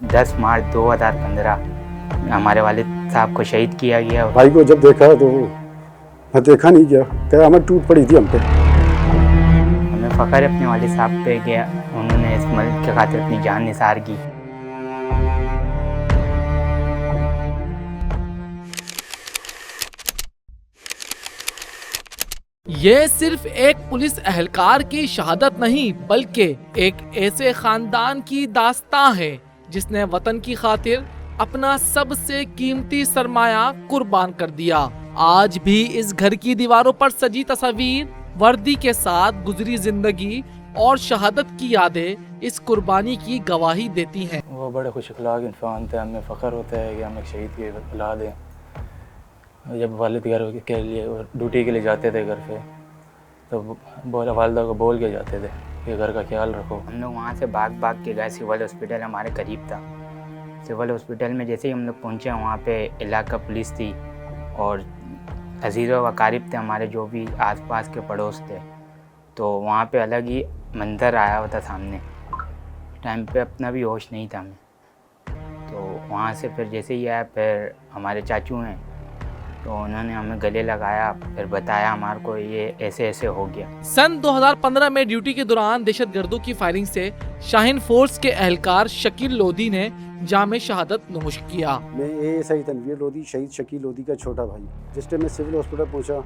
10 मार्च 2015 हमारे वालिद साहब को शहीद किया गया। भाई को जब देखा तो मैं देखा नहीं गया, क़यामत टूट पड़ी थी हम पे। हमें फ़ख्र है अपने वालिद साहब पे कि उन्होंने इस मुल्क के खातिर अपनी जान निसार की। ये सिर्फ एक पुलिस एहलकार की शहादत नहीं बल्कि एक ऐसे खानदान की दास्तां है जिसने वतन की खातिर अपना सबसे कीमती सरमाया कुर्बान कर दिया। आज भी इस घर की दीवारों पर सजी तस्वीर, वर्दी के साथ गुजरी जिंदगी और शहादत की यादें इस कुर्बानी की गवाही देती हैं। वो बड़े खुश अखलाक इंसान थे। हमें फ़ख्र होता है कि हम एक शहीद की औलाद हैं। जब वालिद घर के लिए ड्यूटी के लिए जाते थे घर पे, तो वालदा को बोल के जाते थे कि घर का ख्याल रखो। हम लोग वहाँ से भाग के गए। सिविल हॉस्पिटल हमारे करीब था। सिविल हॉस्पिटल में जैसे ही हम लोग पहुँचे, वहाँ पे इलाका पुलिस थी और अजीज़ व अकारिब थे हमारे, जो भी आसपास के पड़ोस थे। तो वहाँ पे अलग ही मंज़र आया हुआ था सामने। टाइम पे अपना भी होश नहीं था हमें। तो वहाँ से फिर जैसे ही आया, फिर हमारे चाचू हैं, तो उन्होंने हमें गले लगाया, फिर बताया हमारे को ये ऐसे ऐसे हो गया। सन 2015 में ड्यूटी के दौरान दहशतगर्दों की फायरिंग से शाहीन फोर्स के एहलकार शकील लोधी ने जामे शहादत नोश किया। मैं एएसआई तनवीर लोधी, शहीद शकील लोधी का छोटा भाई। जिस टाइम मैं सिविल हॉस्पिटल पहुंचा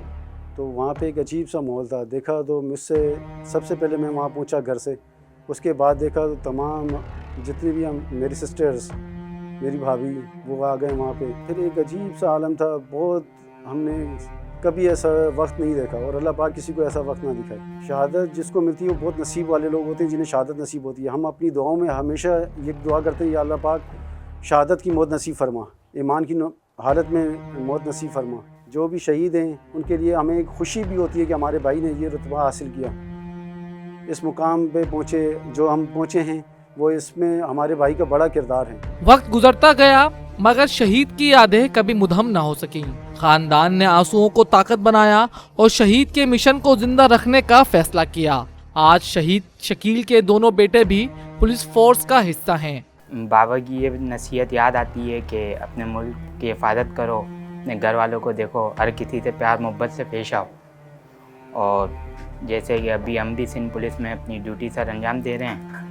तो वहाँ पे एक अजीब सा माहौल था। देखा तो मुझसे सबसे पहले मैं वहाँ पहुँचा घर से। उसके बाद देखा तो तमाम जितनी भी हम मेरी सिस्टर्स, मेरी भाभी, वो आ गए वहाँ पे। फिर एक अजीब सा आलम था। बहुत हमने कभी ऐसा वक्त नहीं देखा और अल्लाह पाक किसी को ऐसा वक्त ना दिखाए। शहादत जिसको मिलती है वो बहुत नसीब वाले लोग होते हैं जिन्हें शहादत नसीब होती है। हम अपनी दुआओं में हमेशा ये दुआ करते हैं, या अल्लाह पाक शहादत की मौत नसीब फरमा, ईमान की हालत में मौत नसीब फरमा। जो भी शहीद हैं उनके लिए हमें एक खुशी भी होती है कि हमारे भाई ने ये रुतबा हासिल किया, इस मुकाम पे पहुँचे जो हम पहुँचे हैं, वो इसमें हमारे भाई का बड़ा किरदार है। वक्त गुजरता गया मगर शहीद की यादें कभी मुधम न हो सकी। खानदान ने आंसुओं को ताकत बनाया और शहीद के मिशन को जिंदा रखने का फैसला किया। आज शहीद शकील के दोनों बेटे भी पुलिस फोर्स का हिस्सा हैं। बाबा की ये नसीहत याद आती है कि अपने मुल्क की हिफाजत करो, अपने घर वालों को देखो, हर किसी से प्यार मोहब्बत से पेश आओ। और जैसे कि अभी हम भी सिंध पुलिस में अपनी ड्यूटी सर अंजाम दे रहे हैं,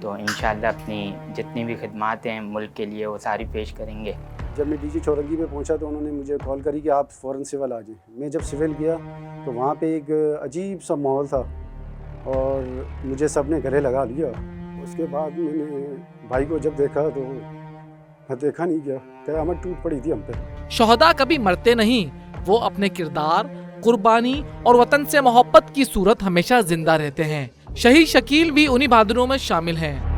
तो इंशाअल्लाह अपनी जितनी भी खिदमात हैं मुल्क के लिए वो सारी पेश करेंगे। जब मैं डीजी चौरंगी पे पहुंचा तो उन्होंने मुझे कॉल करी कि आप फ़ौरन सिविल आ जाएं। मैं जब सिविल गया तो वहाँ पे एक अजीब सा माहौल था और मुझे सब ने गले लगा लिया। उसके बाद मैंने भाई को जब देखा तो मैं देखा नहीं गया, क़यामत टूट पड़ी थी हम पे। शोहदा कभी मरते नहीं, वो अपने किरदार, कुर्बानी और वतन से मोहब्बत की सूरत हमेशा जिंदा रहते हैं। शहीद शकील भी उन्हीं बहादुरों में शामिल हैं।